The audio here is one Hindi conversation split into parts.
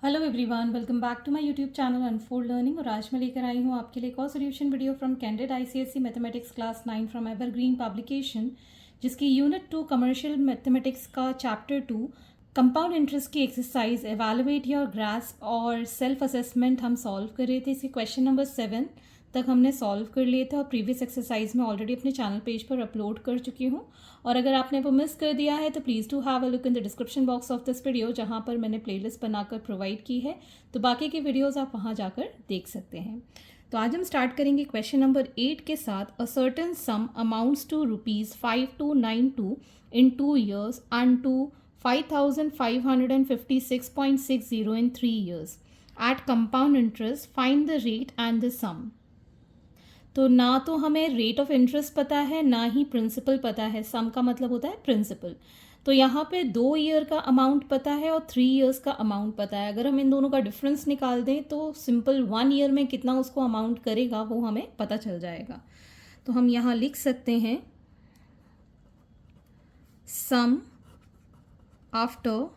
Hello everyone, welcome back to my YouTube channel unfold learning. और आज मैं लेकर आई हूँ आपके लिए एक और solution video from candidate ICSE mathematics class 9 from evergreen publication, जिसकी यूनिट 2 कमर्शियल मैथमेटिक्स का चैप्टर 2 कंपाउंड इंटरेस्ट की एक्सरसाइज एवेलुएट योर ग्रास्प और सेल्फ असेसमेंट हम सॉल्व कर रहे थे। इसके क्वेश्चन नंबर 7 तक हमने सॉल्व कर लिए थे और प्रीवियस एक्सरसाइज में ऑलरेडी अपने चैनल पेज पर अपलोड कर चुकी हूँ। और अगर आपने वो मिस कर दिया है तो please to have a look in the description box of this video, जहाँ पर मैंने प्लेलिस्ट बनाकर प्रोवाइड की है, तो बाकी के वीडियोस आप वहाँ जाकर देख सकते हैं। तो आज हम स्टार्ट करेंगे क्वेश्चन नंबर 8 के साथ। A certain sum amounts to ₹5292 in 2 years and to 5556.60 in 3 years at compound interest. Find the rate and the sum. तो ना तो हमें रेट ऑफ इंटरेस्ट पता है, ना ही प्रिंसिपल पता है। सम का मतलब होता है प्रिंसिपल। तो यहाँ पे 2 ईयर का अमाउंट पता है और 3 इयर्स का अमाउंट पता है। अगर हम इन दोनों का डिफरेंस निकाल दें तो सिंपल 1 ईयर में कितना उसको अमाउंट करेगा वो हमें पता चल जाएगा। तो हम यहाँ लिख सकते हैं sum after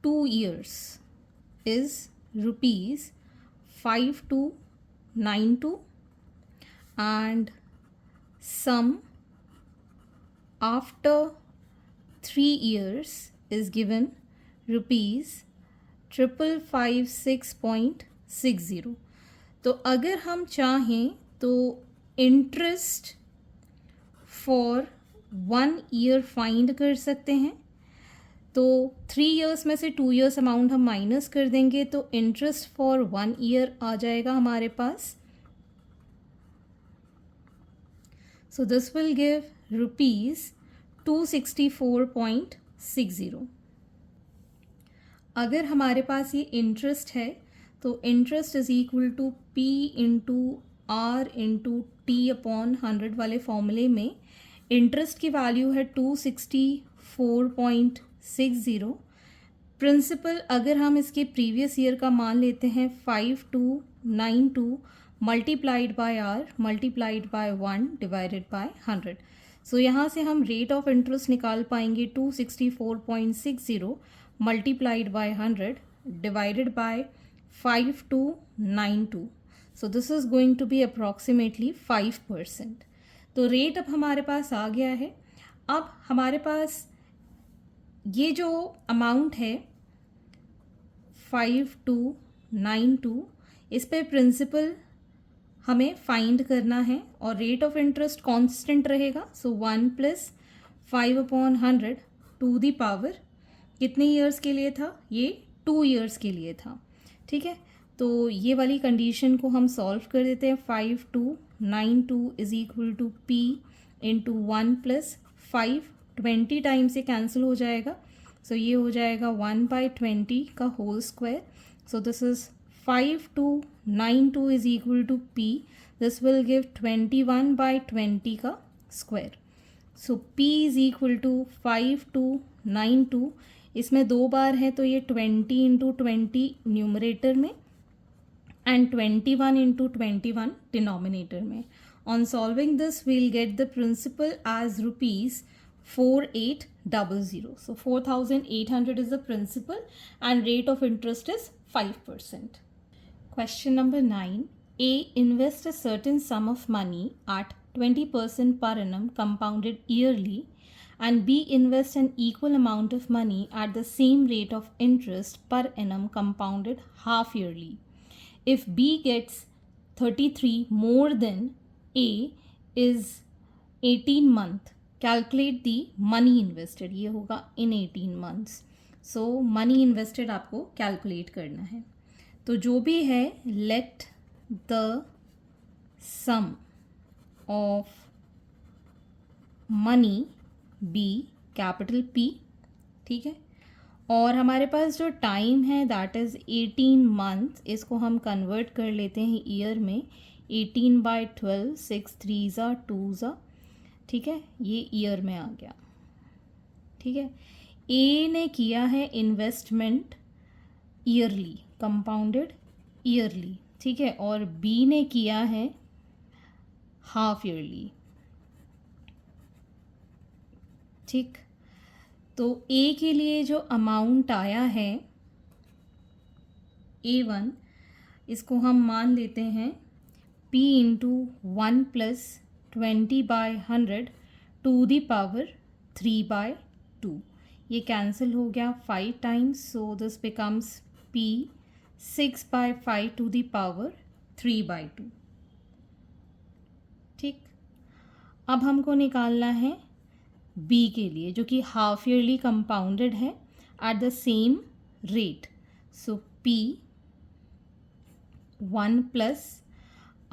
2 years is ₹5292 and sum after 3 years is given ₹556.60। तो अगर हम चाहें तो इंटरेस्ट फॉर 1 ईयर फाइंड कर सकते हैं। तो 3 इयर्स में से 2 इयर्स अमाउंट हम माइनस कर देंगे तो इंटरेस्ट फॉर 1 ईयर आ जाएगा हमारे पास। So this will give ₹264.60। अगर हमारे पास ये इंटरेस्ट है तो interest is equal to P into R into T upon 100 वाले फॉर्मूले में इंटरेस्ट की वैल्यू है 264.60। प्रिंसिपल अगर हम इसके प्रीवियस ईयर का मान लेते हैं 5292 multiplied by R multiplied by 1 divided by 100। So यहाँ से हम रेट ऑफ इंटरेस्ट निकाल पाएंगे 264.60 multiplied by 100 divided by 5292। So this is going to be approximately 5%। तो रेट अब हमारे पास आ गया है। अब हमारे पास ये जो अमाउंट है 5292, इस पे प्रिंसिपल हमें फाइंड करना है और रेट ऑफ इंटरेस्ट कांस्टेंट रहेगा। सो 1 + 5/100 टू दी पावर कितने ईयर्स के लिए था? ये 2 ईयर्स के लिए था। ठीक है, तो ये वाली कंडीशन को हम सॉल्व कर देते हैं। 5292 is equal to P into 1 + 5, 20 time से कैंसिल हो जाएगा। सो ये हो जाएगा 1/20 का whole square. So this is 5292 is equal to P। This will give 21/20 का square. So P is equal to 5292। इसमें 2 बार है तो ये 20 इंटू 20 न्यूमरेटर में एंड 21 इंटू 21 डिनोमिनेटर में। On solving this, we'll get the principal as ₹4800. So 4800 is the principal and rate of interest is 5%. Question number 9. A invests a certain sum of money at 20% per annum compounded yearly, and B invests an equal amount of money at the same rate of interest per annum compounded half yearly. If B gets 33 more than A is 18 month, calculate the money invested। ये होगा in 18 months। So money invested आपको calculate करना है। तो जो भी है, let the sum of money be capital P। ठीक है, और हमारे पास जो टाइम है दैट इज़ 18 मंथ। इसको हम कन्वर्ट कर लेते हैं ईयर में। 18/12, 6 3 2। ठीक है, ये ईयर में आ गया। ठीक है, ए ने किया है इन्वेस्टमेंट ईयरली, कंपाउंडेड ईयरली। ठीक है, और बी ने किया है हाफ ईयरली। ठीक, तो ए के लिए जो अमाउंट आया है A1 इसको हम मान लेते हैं P into 1 plus 20/100 to the power 3/2. ये कैंसिल हो गया 5 times, so this becomes P 6/5 to the power 3/2. ठीक, अब हमको निकालना है B के लिए, जो कि हाफ ईयरली कंपाउंडेड है at the same rate. So P 1 plus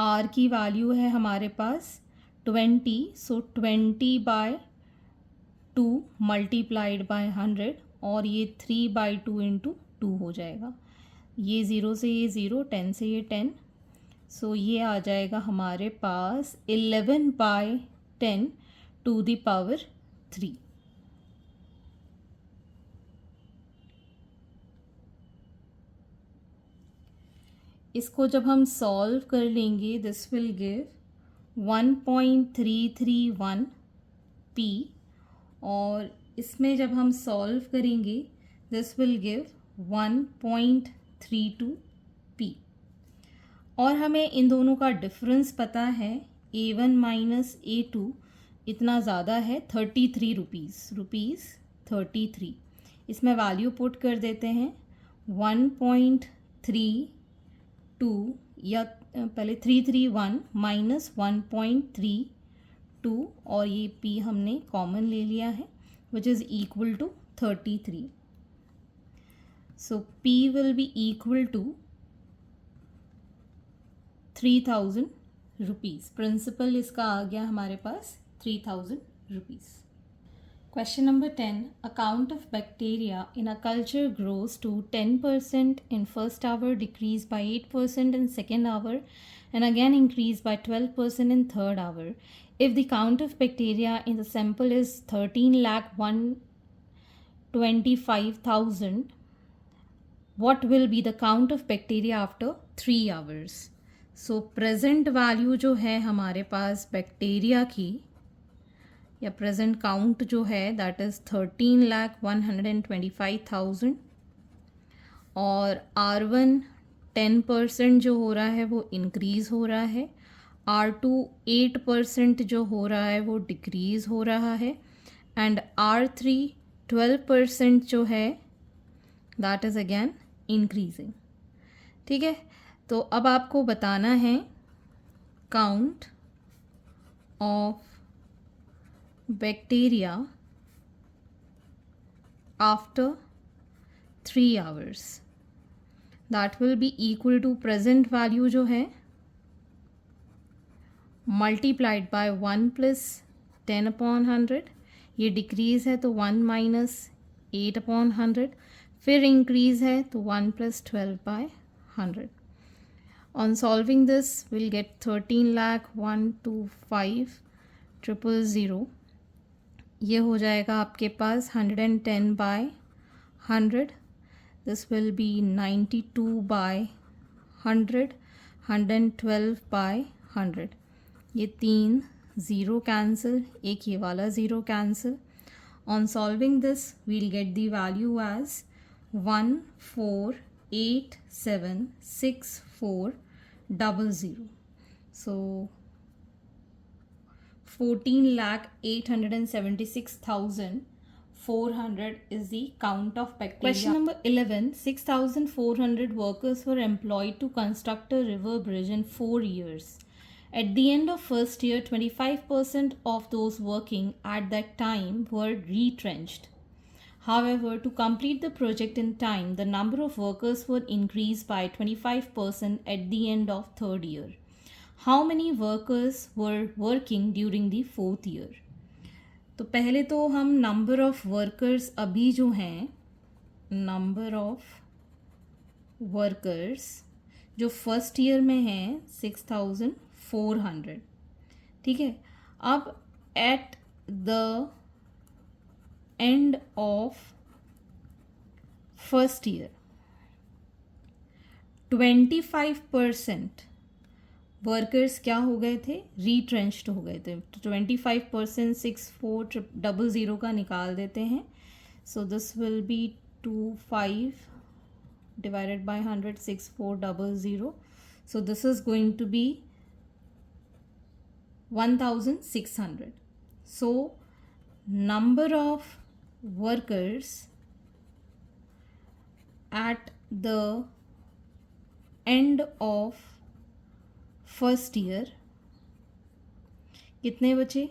R की वैल्यू है हमारे पास 20, सो 20/2 मल्टीप्लाइड बाय 100 और ये 3/2 इंटू 2 हो जाएगा. ये 0 से ये 0, 10 से ये 10, सो ये आ जाएगा हमारे पास 11/10 टू द पावर 3. इसको जब हम सॉल्व कर लेंगे दिस विल गिव 1.331 P, और इसमें जब हम सॉल्व करेंगे दिस विल गिव 1.32 P. और हमें इन दोनों का डिफरेंस पता है, A1 माइनस A2 इतना ज़्यादा है 33 रुपीज़ 33. इसमें वैल्यू पुट कर देते हैं 1.32 या पहले 331 माइनस 1.32 और ये P हमने कॉमन ले लिया है which is equal to 33. So P will be equal to 3000 rupees. Principal इसका आ गया हमारे पास 3000 rupees. Question number 10. A count of bacteria in a culture grows to 10% in first hour, decrease by 8% in second hour, and again increase by 12% in third hour. If the count of bacteria in the sample is 13,125,000, what will be the count of bacteria after 3 hours? So present value जो है हमारे पास बैक्टीरिया की या प्रेजेंट काउंट जो है दैट इज़ 13,125,000 और R1 10% जो हो रहा है वो इंक्रीज़ हो रहा है, R2 8% जो हो रहा है वो डिक्रीज़ हो रहा है, एंड R3 12% जो है दैट इज़ अगेन इंक्रीजिंग. ठीक है, तो अब आपको बताना है count of bacteria after 3 hours. That will be equal to present value जो है मल्टीप्लाइड बाय 1 प्लस 10/100. ये डिक्रीज़ है तो 1 माइनस 8/100, फिर इंक्रीज़ है तो 1 plus 12/100. On solving this, we'll get 13,125,000. ये हो जाएगा आपके पास 110/100. This will be 92/100, 112/100. ये 3 ज़ीरो कैंसिल, एक ये वाला zero cancel. On solving this, we'll get the value as 14876400. So 14,876,400 is the count of bacteria. Question number 11. 6,400 workers were employed to construct a river bridge in 4 years. At the end of first year, 25% of those working at that time were retrenched. However, to complete the project in time, the number of workers would increase by 25% at the end of third year. How many workers were working during the fourth year? तो पहले तो हम नंबर ऑफ वर्कर्स अभी जो हैं, नंबर ऑफ वर्कर्स जो फर्स्ट ईयर में हैं 6,400. ठीक है, अब eight the end of first year 25% workers क्या हो गए थे, रीट्रेंच्ड हो गए थे. तो 25% 6400 का निकाल देते हैं. So this will be 2500 divided by 100, 6400. So this is going to be 1600. So number of workers at the end of first year कितने बचे?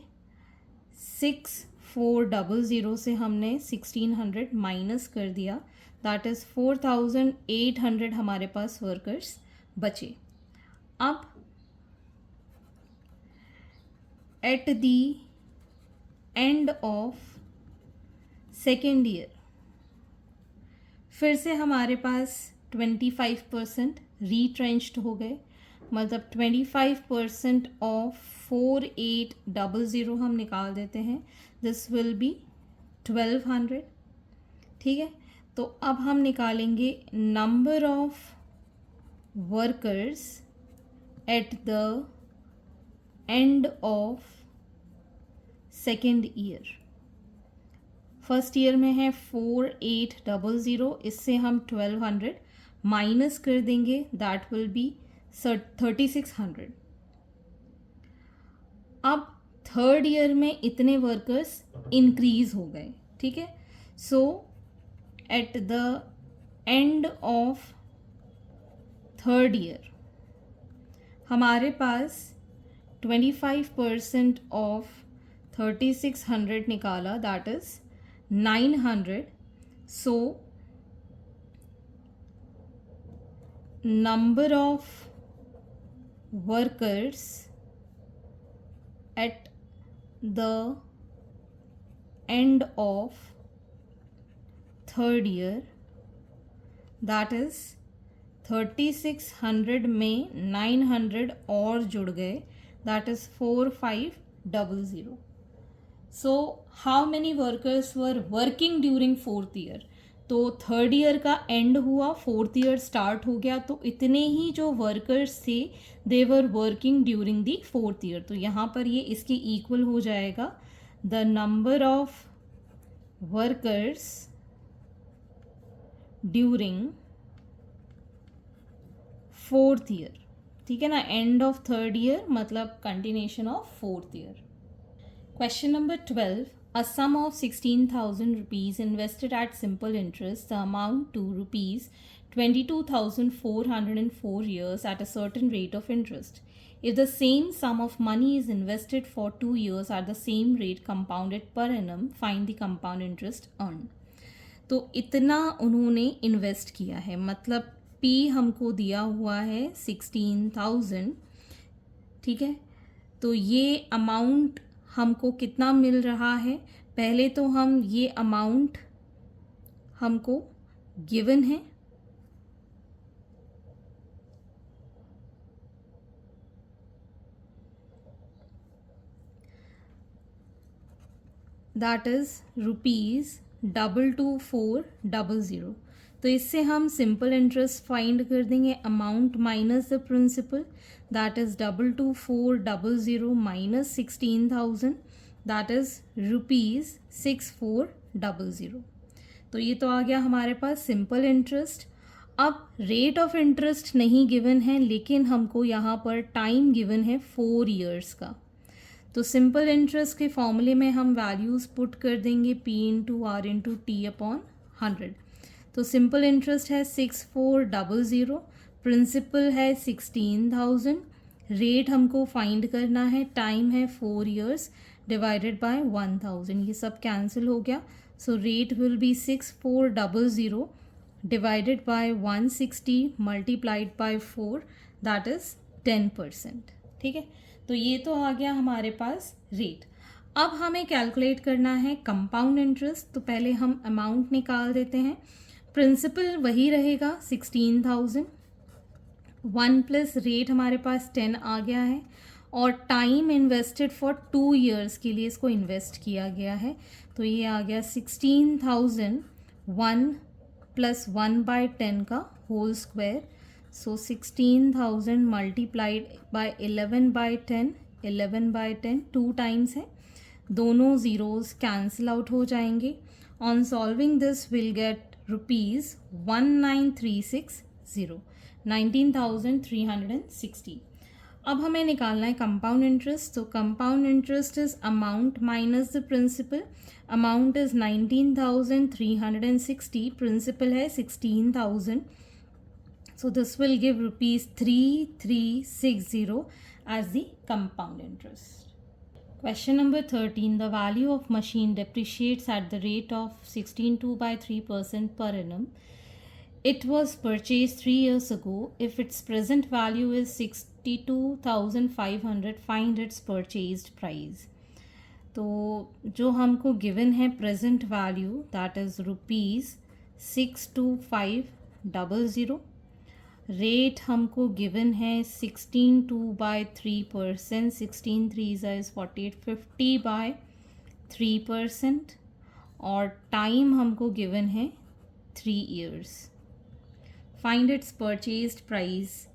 6400 से हमने 1600 माइनस कर दिया, दैट इज़ 4800 हमारे पास वर्कर्स बचे. अब eight the end of second year फिर से हमारे पास 25% रीट्रेंच्ड हो गए, मतलब 25% ऑफ 4800 हम निकाल देते हैं. This will be 1200. ठीक है, तो अब हम निकालेंगे number of workers eight the end of second year. First year में है 4800, इससे हम 1200 माइनस कर देंगे, दैट विल बी 3600. अब थर्ड ईयर में इतने वर्कर्स इंक्रीज हो गए. ठीक है, so at the end of third year हमारे पास 25% ऑफ 3600 निकाला, that is 900. So number of workers at the end of third year, that is 3600 में 900 और जुड़ गए, that is 4500. So how many workers were working during fourth year? तो थर्ड ईयर का एंड हुआ, फोर्थ ईयर स्टार्ट हो गया, तो इतने ही जो वर्कर्स थे they were working during the fourth year. तो यहाँ पर ये इसके इक्वल हो जाएगा the number of workers during fourth year. ठीक है ना, एंड ऑफ थर्ड ईयर मतलब continuation of fourth year. Question number 12. A sum of 16,000 rupees invested at simple interest, the amount to rupees 22,404 years at a certain rate of interest. If the same sum of money is invested for 2 years at the same rate compounded per annum, find the compound interest earned. तो इतना उन्होंने इन्वेस्ट किया है, मतलब P हमको दिया हुआ है 16,000. ठीक है, तो ये अमाउंट हमको कितना मिल रहा है? पहले तो हम ये अमाउंट हमको गिवन है, दैट इज ₹22,400. तो इससे हम सिंपल इंटरेस्ट फाइंड कर देंगे, amount minus the principal, that is 22,400 minus 16,000, that is ₹6,400. तो ये तो आ गया हमारे पास सिंपल इंटरेस्ट. अब रेट ऑफ इंटरेस्ट नहीं गिवन है, लेकिन हमको यहाँ पर टाइम गिवन है 4 ईयर्स का. तो सिंपल इंटरेस्ट के फॉर्मूले में हम वैल्यूज़ पुट कर देंगे P into R into T upon 100. तो सिंपल इंटरेस्ट है 6,400, प्रिंसिपल है 16,000, रेट हमको फाइंड करना है, टाइम है 4 ईयर्स डिवाइडेड बाय 1000. ये सब कैंसिल हो गया, so rate will be 6,400 divided by 160 multiplied by 4, that is 10%. ठीक है, तो ये तो आ गया हमारे पास रेट. अब हमें कैलकुलेट करना है कंपाउंड इंटरेस्ट. तो पहले हम अमाउंट निकाल देते हैं. प्रिंसिपल वही रहेगा 16,000, 1 प्लस रेट हमारे पास 10 आ गया है, और टाइम इन्वेस्टेड फॉर 2 ईयर्स के लिए इसको इन्वेस्ट किया गया है. तो ये आ गया 16,000 1 प्लस 1/10 का whole square. So 16,000 multiplied by 11/10, 11/10 2 times है, दोनों ज़ीरोज़ कैंसिल आउट हो जाएंगे. On solving this will get rupees 19360, 19,360। अब हमें निकालना है कंपाउंड इंटरेस्ट। तो compound interest is amount minus the principal. Amount is 19,360, principal है 16,000। So this will give rupees 3360 as the compound interest. Question number 13. The value of machine depreciates at the rate of 16.2% per annum. It was purchased 3 years ago. If its present value is 62,500, find its purchased price. तो जो हमको गिवन है present value that is ₹62500। Rate हमको गिवन है 16.2/3%, 16 3 इज़ 48, 50/3%। और टाइम हमको गिवन है 3 years। Find its purchased price,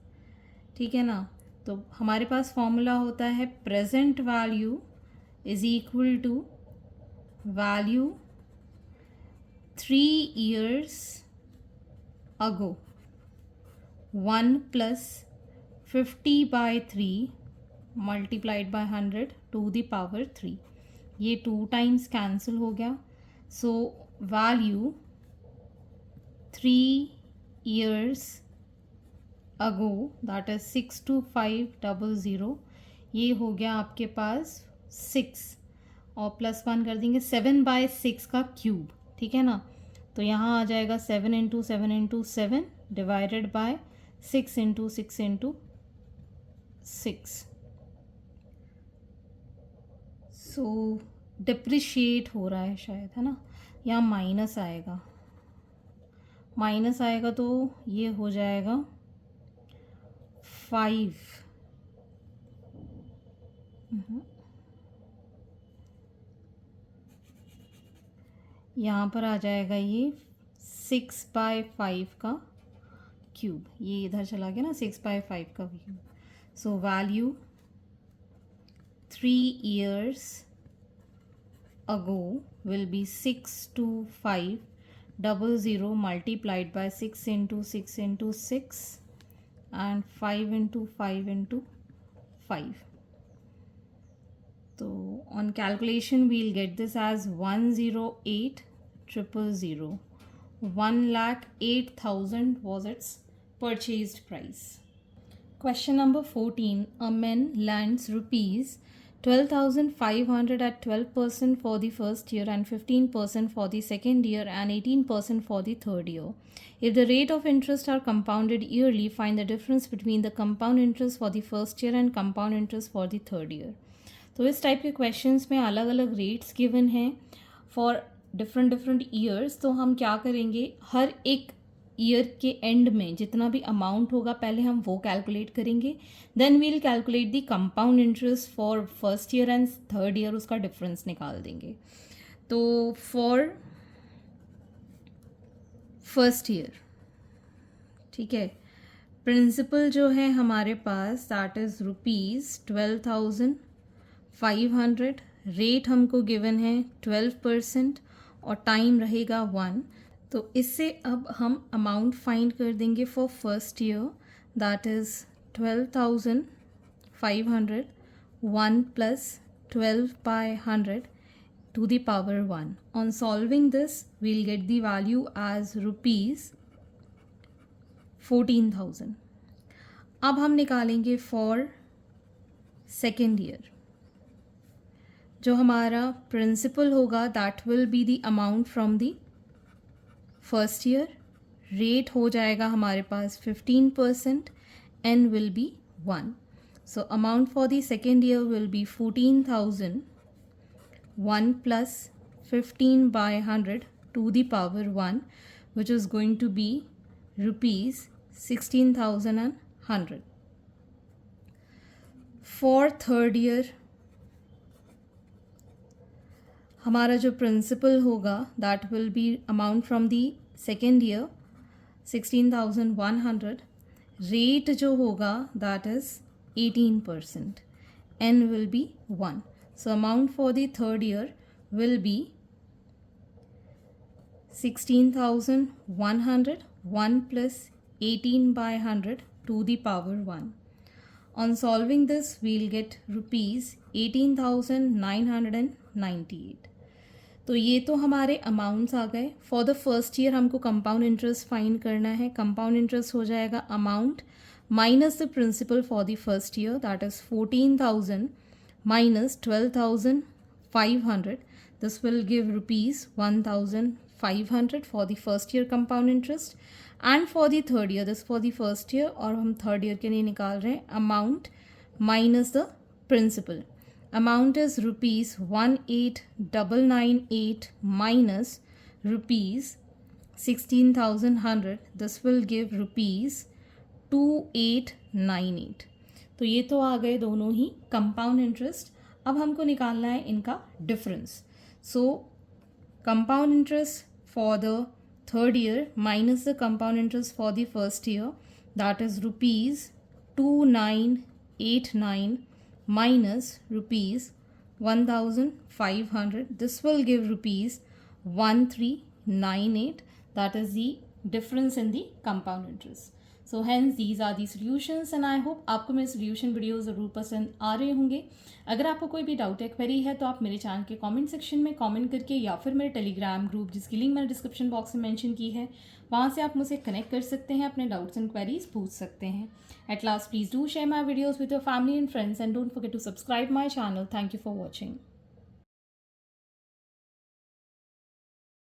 ठीक है ना। तो हमारे पास फॉर्मूला होता है present value is equal to value 3 years ago, 1 + 50/3 multiplied by 100 to the power 3। ये 2 times कैंसिल हो गया। So value 3 years ago that is 62500, ये हो गया आपके पास 6 और +1 कर देंगे 7/6 का क्यूब, ठीक है ना। तो यहाँ आ जाएगा 7 × 7 × 7 डिवाइडेड बाय 6 × 6 × 6। सो डिप्रिशिएट हो रहा है शायद, है ना। यहाँ माइनस आएगा, माइनस आएगा तो ये हो जाएगा 5। यहाँ पर आ जाएगा ये 6/5 का क्यूब, ये इधर चला गया ना 6/5 का cube. So value 3 years ago will be 62500 multiplied by 6 × 6 × 6 and 5 × 5 × 5. So on calculation we'll get this as 108,000. 1,08,000 was its purchased price. Question number 14. A man lends rupees 12,500 at 12% for the first year and 15% for the second year and 18% for the third year. If the rate of interest are compounded yearly, find the difference between the compound interest for the first year and compound interest for the third year. तो इस टाइप के क्वेश्चंस में अलग अलग रेट्स गिवन हैं फॉर डिफरेंट ईयर्स। तो हम क्या करेंगे, हर एक ईयर के एंड में जितना भी अमाउंट होगा पहले हम वो कैलकुलेट करेंगे, then we'll calculate the compound interest for first year and third year, उसका डिफरेंस निकाल देंगे। तो फॉर फर्स्ट ईयर, ठीक है, प्रिंसिपल जो है हमारे पास दैट इज़ ₹12,500, रेट हमको गिवन है 12% और टाइम रहेगा 1। तो इससे अब हम अमाउंट फाइंड कर देंगे for first year that is 12,500, 1 + 12/100 to the power 1. On solving this we'll get the value as ₹14,000. अब हम निकालेंगे फॉर सेकेंड ईयर। जो हमारा प्रिंसिपल होगा that will be the amount from the first year, rate हो जाएगा हमारे पास 15%, n will be 1। So amount for the second year will be 14,000, 1 + 15/100 to the power 1, which is going to be ₹16,100. For third year हमारा जो प्रिंसिपल होगा that will be amount from the second year 16,100, rate जो होगा that is 18%, n will be 1। So amount for the third year will be 16,100, 1 plus 18 by 100 to the power 1. On solving this, we'll get rupees 18,998. तो ये तो हमारे अमाउंट्स आ गए. फॉर द फर्स्ट ईयर हमको कंपाउंड इंटरेस्ट फाइंड करना है. कंपाउंड इंटरेस्ट हो जाएगा amount minus the principal for the first year, that is 14,000 minus 12,500. This will give rupees 1,500 for the first year compound interest. And for the third year, this for the first year, और हम third year के लिए निकाल रहे हैं amount minus the principal. Amount is rupees 18,998 minus rupees 16,100. This will give rupees 2,898. तो ये तो आ गए दोनों ही कंपाउंड इंटरेस्ट. अब हमको निकालना है इनका difference. So compound interest for the third year minus the compound interest for the first year, that is rupees 2,989 minus rupees 1,500. This will give rupees 1,398. That is the difference in the compound interest. So hence these are the solutions and I hope आपको मेरे solution वीडियो ज़रूर पसंद आ रहे होंगे. अगर आपको कोई भी डाउट या क्वेरी है तो आप मेरे चैनल के कमेंट सेक्शन में कमेंट करके या फिर मेरे टेलीग्राम ग्रुप जिसकी लिंक मैंने डिस्क्रिप्शन बॉक्स में मेंशन की है वहाँ से आप मुझसे कनेक्ट कर सकते हैं, अपने डाउट्स एंड क्वेरीज पूछ सकते हैं. At last please do share my videos with your family and friends and don't forget to subscribe my channel. Thank you for watching.